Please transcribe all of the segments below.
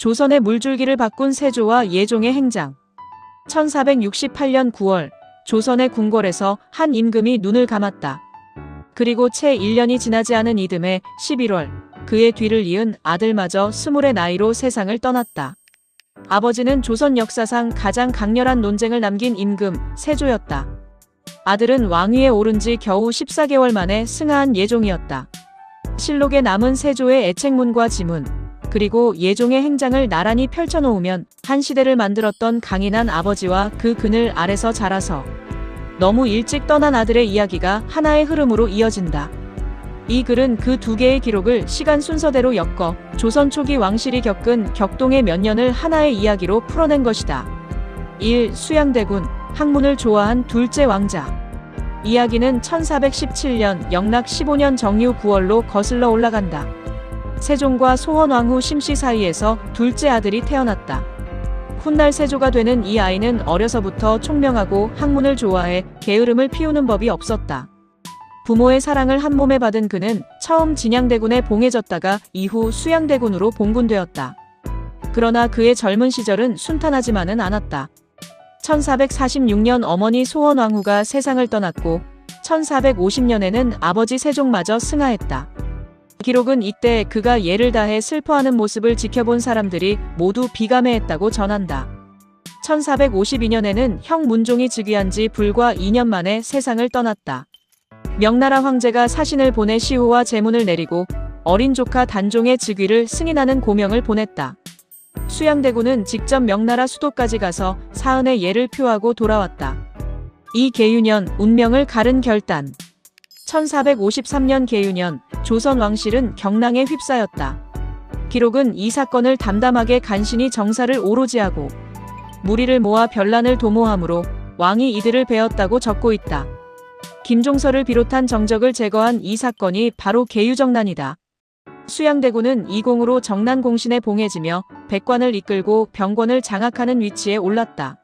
조선의 물줄기를 바꾼 세조와 예종의 행장. 1468년 9월 조선의 궁궐에서 한 임금이 눈을 감았다. 그리고 채 1년이 지나지 않은 이듬해 11월 그의 뒤를 이은 아들마저 20의 나이로 세상을 떠났다. 아버지는 조선 역사상 가장 강렬한 논쟁을 남긴 임금 세조였다. 아들은 왕위에 오른 지 겨우 14개월 만에 승하한 예종이었다. 실록에 남은 세조의 애책문과 지문, 그리고 예종의 행장을 나란히 펼쳐놓으면 한 시대를 만들었던 강인한 아버지와 그 그늘 아래서 자라서 너무 일찍 떠난 아들의 이야기가 하나의 흐름으로 이어진다. 이 글은 그 두 개의 기록을 시간 순서대로 엮어 조선 초기 왕실이 겪은 격동의 몇 년을 하나의 이야기로 풀어낸 것이다. 1. 수양대군, 학문을 좋아한 둘째 왕자. 이야기는 1417년 영락 15년 정유 9월로 거슬러 올라간다. 세종과 소헌왕후 심씨 사이에서 둘째 아들이 태어났다. 훗날 세조가 되는 이 아이는 어려서부터 총명하고 학문을 좋아해 게으름을 피우는 법이 없었다. 부모의 사랑을 한 몸에 받은 그는 처음 진양대군에 봉해졌다가 이후 수양대군으로 봉군되었다. 그러나 그의 젊은 시절은 순탄하지만은 않았다. 1446년 어머니 소헌왕후가 세상을 떠났고 1450년에는 아버지 세종마저 승하했다. 기록은 이때 그가 예를 다해 슬퍼하는 모습을 지켜본 사람들이 모두 비감해했다고 전한다. 1452년에는 형 문종이 즉위한 지 불과 2년 만에 세상을 떠났다. 명나라 황제가 사신을 보내 시호와 제문을 내리고 어린 조카 단종의 즉위를 승인하는 고명을 보냈다. 수양대군은 직접 명나라 수도까지 가서 사은의 예를 표하고 돌아왔다. 이 계유년 운명을 가른 결단. 1453년 계유년 조선 왕실은 경랑에 휩싸였다. 기록은 이 사건을 담담하게 간신히 정사를 오로지 하고 무리를 모아 변란을 도모함으로 왕이 이들을 베었다고 적고 있다. 김종서를 비롯한 정적을 제거한 이 사건이 바로 계유정난이다. 수양대군은 이공으로 정난 공신에 봉해지며 백관을 이끌고 병권을 장악하는 위치에 올랐다.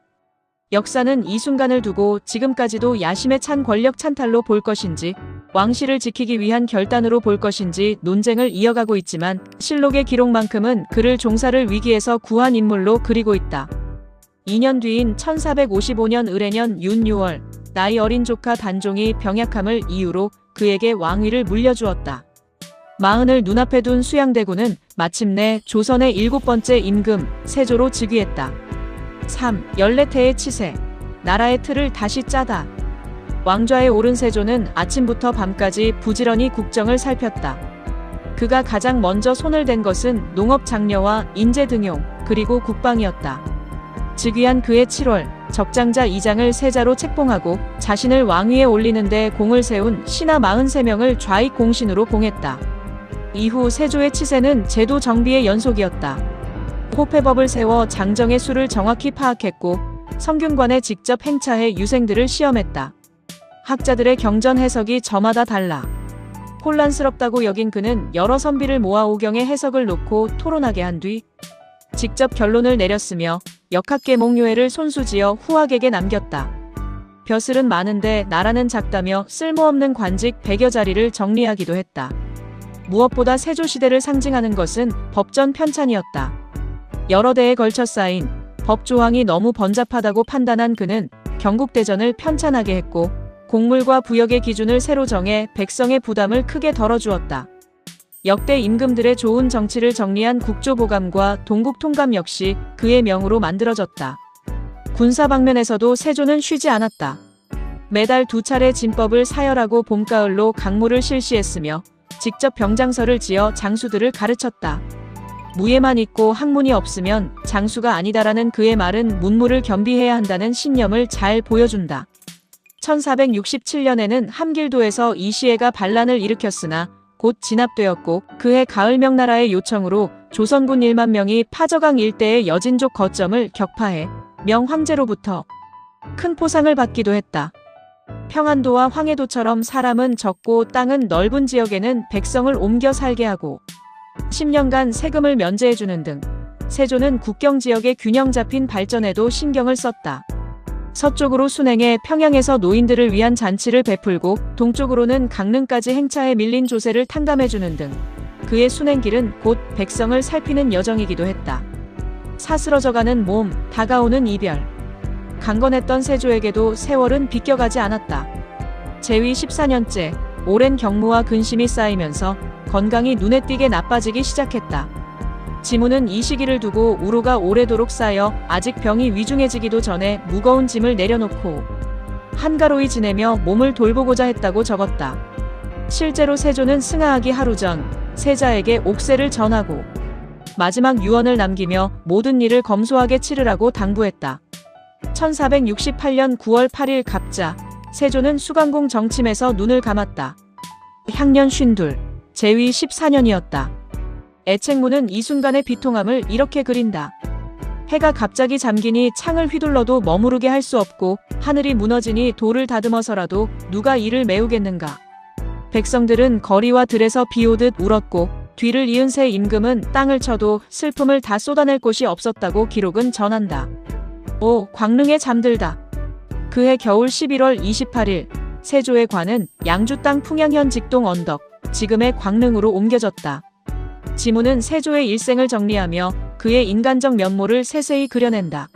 역사는 이 순간을 두고 지금까지도 야심에 찬 권력 찬탈로 볼 것인지 왕실을 지키기 위한 결단으로 볼 것인지 논쟁을 이어가고 있지만 실록의 기록만큼은 그를 종사를 위기에서 구한 인물로 그리고 있다. 2년 뒤인 1455년 을해년 윤 6월 나이 어린 조카 단종이 병약함을 이유로 그에게 왕위를 물려주었다. 마흔을 눈앞에 둔 수양대군은 마침내 조선의 7번째 임금 세조로 즉위했다. 3. 14태의 치세. 나라의 틀을 다시 짜다. 왕좌에 오른 세조는 아침부터 밤까지 부지런히 국정을 살폈다. 그가 가장 먼저 손을 댄 것은 농업 장려와 인재 등용, 그리고 국방이었다. 즉위한 그해 7월 적장자 2장을 세자로 책봉하고 자신을 왕위에 올리는데 공을 세운 신하 43명을 좌익 공신으로 봉했다. 이후 세조의 치세는 제도 정비의 연속이었다. 호패법을 세워 장정의 수를 정확히 파악했고 성균관에 직접 행차해 유생들을 시험했다. 학자들의 경전 해석이 저마다 달라. 혼란스럽다고 여긴 그는 여러 선비를 모아 오경의 해석을 놓고 토론하게 한 뒤 직접 결론을 내렸으며 역학계몽요회를 손수지어 후학에게 남겼다. 벼슬은 많은데 나라는 작다며 쓸모없는 관직 100여 자리를 정리하기도 했다. 무엇보다 세조시대를 상징하는 것은 법전 편찬이었다. 여러 대에 걸쳐 쌓인 법조항이 너무 번잡하다고 판단한 그는 경국대전을 편찬하게 했고 공물과 부역의 기준을 새로 정해 백성의 부담을 크게 덜어주었다. 역대 임금들의 좋은 정치를 정리한 국조보감과 동국통감 역시 그의 명으로 만들어졌다. 군사 방면에서도 세조는 쉬지 않았다. 매달 2차례 진법을 사열하고 봄가을로 강무를 실시했으며 직접 병장서를 지어 장수들을 가르쳤다. 무예만 있고 학문이 없으면 장수가 아니다라는 그의 말은 문무를 겸비해야 한다는 신념을 잘 보여준다. 1467년에는 함길도에서 이시해가 반란을 일으켰으나 곧 진압되었고 그해 가을 명나라의 요청으로 조선군 1만 명이 파저강 일대의 여진족 거점을 격파해 명황제로부터 큰 포상을 받기도 했다. 평안도와 황해도처럼 사람은 적고 땅은 넓은 지역에는 백성을 옮겨 살게 하고 10년간 세금을 면제해주는 등 세조는 국경지역의 균형 잡힌 발전에도 신경을 썼다. 서쪽으로 순행해 평양에서 노인들을 위한 잔치를 베풀고 동쪽으로는 강릉까지 행차해 밀린 조세를 탕감해주는 등 그의 순행길은 곧 백성을 살피는 여정이기도 했다. 사스러져가는 몸, 다가오는 이별. 강건했던 세조에게도 세월은 비껴가지 않았다. 재위 14년째, 오랜 경무와 근심이 쌓이면서 건강이 눈에 띄게 나빠지기 시작했다. 지무는 이 시기를 두고 우로가 오래도록 쌓여 아직 병이 위중해지기도 전에 무거운 짐을 내려놓고 한가로이 지내며 몸을 돌보고자 했다고 적었다. 실제로 세조는 승하하기 하루 전 세자에게 옥세를 전하고 마지막 유언을 남기며 모든 일을 검소하게 치르라고 당부했다. 1468년 9월 8일 갑자, 세조는 수강궁 정침에서 눈을 감았다. 향년 52, 재위 14년이었다. 애책문은 이 순간의 비통함을 이렇게 그린다. 해가 갑자기 잠기니 창을 휘둘러도 머무르게 할 수 없고 하늘이 무너지니 돌을 다듬어서라도 누가 이를 메우겠는가. 백성들은 거리와 들에서 비오듯 울었고 뒤를 이은 새 임금은 땅을 쳐도 슬픔을 다 쏟아낼 곳이 없었다고 기록은 전한다. 오, 광릉에 잠들다. 그해 겨울 11월 28일 세조의 관은 양주 땅 풍양현 직동 언덕, 지금의 광릉으로 옮겨졌다. 지무는 세조의 일생을 정리하며 그의 인간적 면모를 세세히 그려낸다.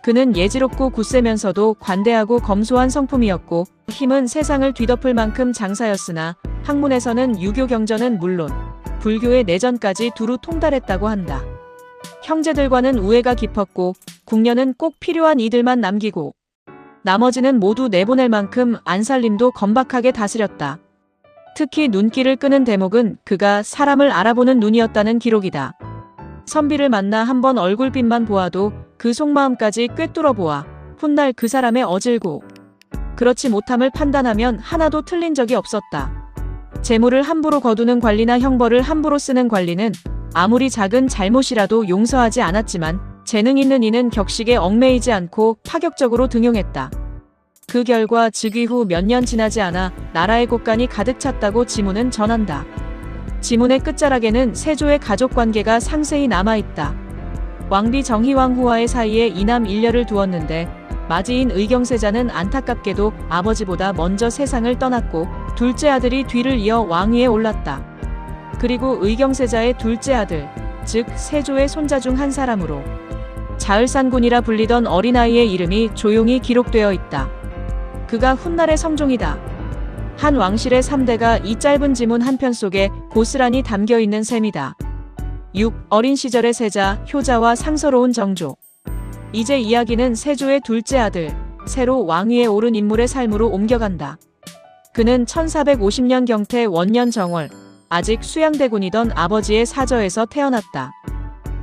그는 예지롭고 굳세면서도 관대하고 검소한 성품이었고 힘은 세상을 뒤덮을 만큼 장사였으나 학문에서는 유교 경전은 물론 불교의 내전까지 두루 통달했다고 한다. 형제들과는 우애가 깊었고 궁녀는 꼭 필요한 이들만 남기고 나머지는 모두 내보낼 만큼 안살림도 건박하게 다스렸다. 특히 눈길을 끄는 대목은 그가 사람을 알아보는 눈이었다는 기록이다. 선비를 만나 한번 얼굴빛만 보아도 그 속마음까지 꿰뚫어 보아 훗날 그 사람의 어질고 그렇지 못함을 판단하면 하나도 틀린 적이 없었다. 재물을 함부로 거두는 관리나 형벌을 함부로 쓰는 관리는 아무리 작은 잘못이라도 용서하지 않았지만 재능 있는 이는 격식에 얽매이지 않고 파격적으로 등용했다. 그 결과 즉위 후 몇 년 지나지 않아 나라의 곳간이 가득 찼다고 지무는 전한다. 지문의 끝자락에는 세조의 가족관계가 상세히 남아있다. 왕비 정희왕 후와의 사이에 이남 일녀를 두었는데 마지인 의경세자는 안타깝게도 아버지보다 먼저 세상을 떠났고 둘째 아들이 뒤를 이어 왕위에 올랐다. 그리고 의경세자의 둘째 아들, 즉 세조의 손자 중 한 사람으로 자을산군이라 불리던 어린아이의 이름이 조용히 기록되어 있다. 그가 훗날의 성종이다. 한 왕실의 3대가 이 짧은 지문 한 편 속에 고스란히 담겨있는 셈이다. 6. 어린 시절의 세자, 효자와 상서로운 정조. 이제 이야기는 세조의 둘째 아들, 새로 왕위에 오른 인물의 삶으로 옮겨간다. 그는 1450년 경태 원년 정월, 아직 수양대군이던 아버지의 사저에서 태어났다.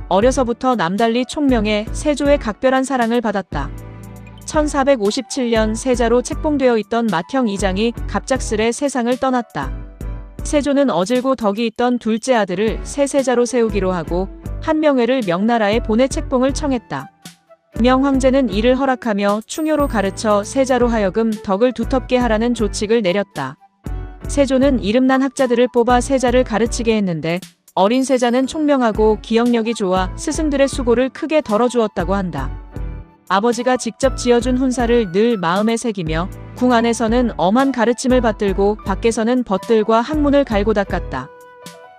어려서부터 남달리 총명해 세조의 각별한 사랑을 받았다. 1457년 세자로 책봉되어 있던 맏형 이장이 갑작스레 세상을 떠났다. 세조는 어질고 덕이 있던 둘째 아들을 새 세자로 세우기로 하고 한명회를 명나라에 보내 책봉을 청했다. 명황제는 이를 허락하며 충효로 가르쳐 세자로 하여금 덕을 두텁게 하라는 조칙을 내렸다. 세조는 이름난 학자들을 뽑아 세자를 가르치게 했는데 어린 세자는 총명하고 기억력이 좋아 스승들의 수고를 크게 덜어주었다고 한다. 아버지가 직접 지어준 훈사를 늘 마음에 새기며 궁 안에서는 엄한 가르침을 받들고 밖에서는 벗들과 학문을 갈고 닦았다.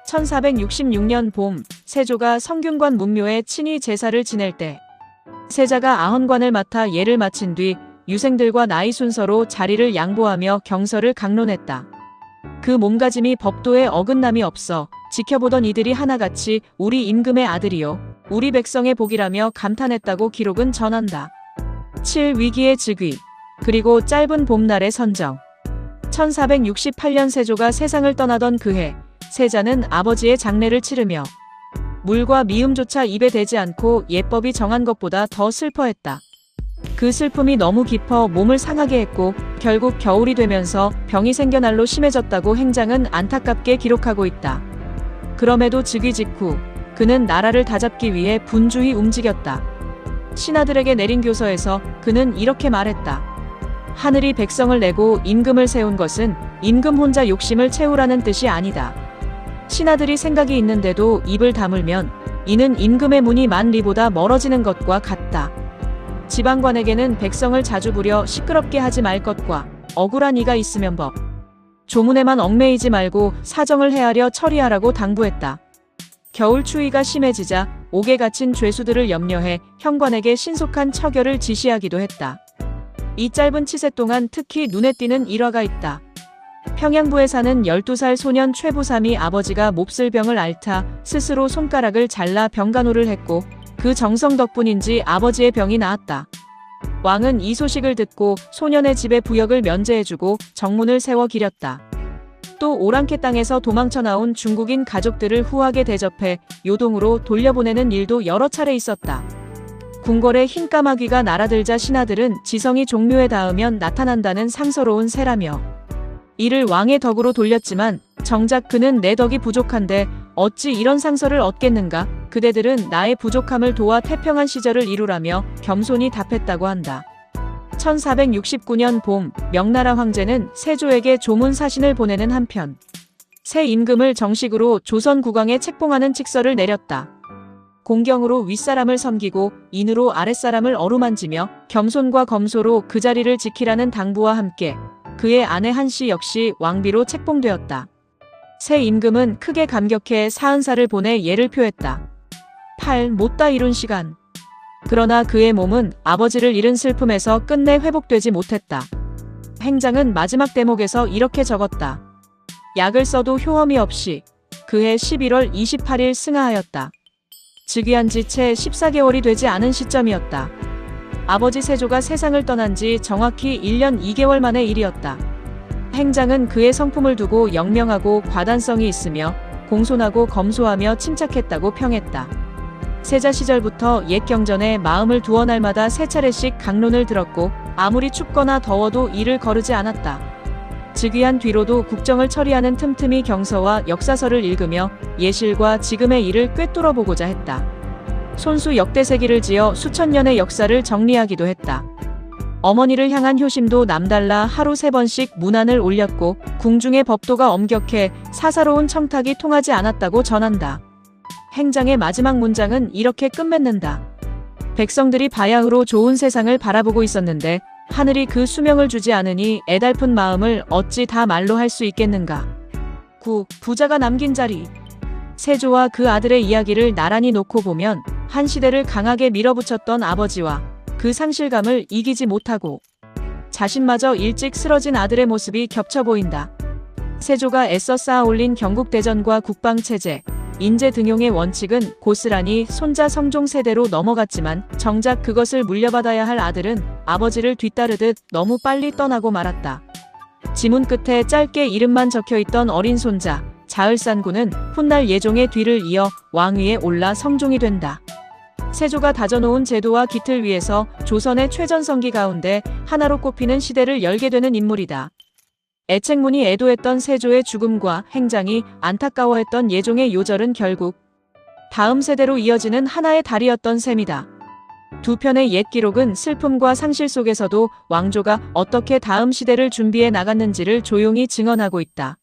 1466년 봄, 세조가 성균관 문묘에 친히 제사를 지낼 때 세자가 아헌관을 맡아 예를 마친 뒤 유생들과 나이 순서로 자리를 양보하며 경서를 강론했다. 그 몸가짐이 법도에 어긋남이 없어 지켜보던 이들이 하나같이 우리 임금의 아들이요 우리 백성의 복이라며 감탄했다고 기록은 전한다. 7. 위기의 즉위, 그리고 짧은 봄날의 선정. 1468년 세조가 세상을 떠나던 그해, 세자는 아버지의 장례를 치르며 물과 미음조차 입에 대지 않고 예법이 정한 것보다 더 슬퍼했다. 그 슬픔이 너무 깊어 몸을 상하게 했고 결국 겨울이 되면서 병이 생겨 날로 심해졌다고 행장은 안타깝게 기록하고 있다. 그럼에도 즉위 직후 그는 나라를 다잡기 위해 분주히 움직였다. 신하들에게 내린 교서에서 그는 이렇게 말했다. 하늘이 백성을 내고 임금을 세운 것은 임금 혼자 욕심을 채우라는 뜻이 아니다. 신하들이 생각이 있는데도 입을 다물면 이는 임금의 문이 만 리보다 멀어지는 것과 같다. 지방관에게는 백성을 자주 부려 시끄럽게 하지 말 것과 억울한 이가 있으면 법, 조문에만 얽매이지 말고 사정을 헤아려 처리하라고 당부했다. 겨울 추위가 심해지자 옥에 갇힌 죄수들을 염려해 현관에게 신속한 처결을 지시하기도 했다. 이 짧은 치세 동안 특히 눈에 띄는 일화가 있다. 평양부에 사는 12살 소년 최부삼이 아버지가 몹쓸 병을 앓다 스스로 손가락을 잘라 병간호를 했고 그 정성 덕분인지 아버지의 병이 나았다. 왕은 이 소식을 듣고 소년의 집에 부역을 면제해주고 정문을 세워 기렸다. 또 오랑캐 땅에서 도망쳐 나온 중국인 가족들을 후하게 대접해 요동으로 돌려보내는 일도 여러 차례 있었다. 궁궐에 흰 까마귀가 날아들자 신하들은 지성이 종묘에 닿으면 나타난다는 상서로운 새라며 이를 왕의 덕으로 돌렸지만 정작 그는 내 덕이 부족한데 어찌 이런 상서를 얻겠는가? 그대들은 나의 부족함을 도와 태평한 시절을 이루라며 겸손히 답했다고 한다. 1469년 봄, 명나라 황제는 세조에게 조문 사신을 보내는 한편 새 임금을 정식으로 조선 국왕에 책봉하는 칙서를 내렸다. 공경으로 윗사람을 섬기고 인으로 아랫사람을 어루만지며 겸손과 검소로 그 자리를 지키라는 당부와 함께 그의 아내 한씨 역시 왕비로 책봉되었다. 새 임금은 크게 감격해 사은사를 보내 예를 표했다. 8. 못다 이룬 시간. 그러나 그의 몸은 아버지를 잃은 슬픔에서 끝내 회복되지 못했다. 행장은 마지막 대목에서 이렇게 적었다. 약을 써도 효험이 없이 그해 11월 28일 승하하였다. 즉위한 지 채 14개월이 되지 않은 시점이었다. 아버지 세조가 세상을 떠난 지 정확히 1년 2개월 만의 일이었다. 행장은 그의 성품을 두고 영명하고 과단성이 있으며 공손하고 검소하며 침착했다고 평했다. 세자 시절부터 옛 경전에 마음을 두어 날마다 세 차례씩 강론을 들었고 아무리 춥거나 더워도 이를 거르지 않았다. 즉위한 뒤로도 국정을 처리하는 틈틈이 경서와 역사서를 읽으며 예실과 지금의 일을 꿰뚫어보고자 했다. 손수 역대세기를 지어 수천 년의 역사를 정리하기도 했다. 어머니를 향한 효심도 남달라 하루 3번씩 문안을 올렸고 궁중의 법도가 엄격해 사사로운 청탁이 통하지 않았다고 전한다. 행장의 마지막 문장은 이렇게 끝맺는다. 백성들이 바야흐로 좋은 세상을 바라보고 있었는데 하늘이 그 수명을 주지 않으니 애달픈 마음을 어찌 다 말로 할 수 있겠는가. 9. 부자가 남긴 자리. 세조와 그 아들의 이야기를 나란히 놓고 보면 한 시대를 강하게 밀어붙였던 아버지와 그 상실감을 이기지 못하고 자신마저 일찍 쓰러진 아들의 모습이 겹쳐 보인다. 세조가 애써 쌓아 올린 경국대전과 국방체제, 인재 등용의 원칙은 고스란히 손자 성종 세대로 넘어갔지만 정작 그것을 물려받아야 할 아들은 아버지를 뒤따르듯 너무 빨리 떠나고 말았다. 지문 끝에 짧게 이름만 적혀있던 어린 손자 자을산군은 훗날 예종의 뒤를 이어 왕위에 올라 성종이 된다. 세조가 다져놓은 제도와 기틀 위에서 조선의 최전성기 가운데 하나로 꼽히는 시대를 열게 되는 인물이다. 애책문이 애도했던 세조의 죽음과 행장이 안타까워했던 예종의 요절은 결국 다음 세대로 이어지는 하나의 달이었던 셈이다. 두 편의 옛 기록은 슬픔과 상실 속에서도 왕조가 어떻게 다음 시대를 준비해 나갔는지를 조용히 증언하고 있다.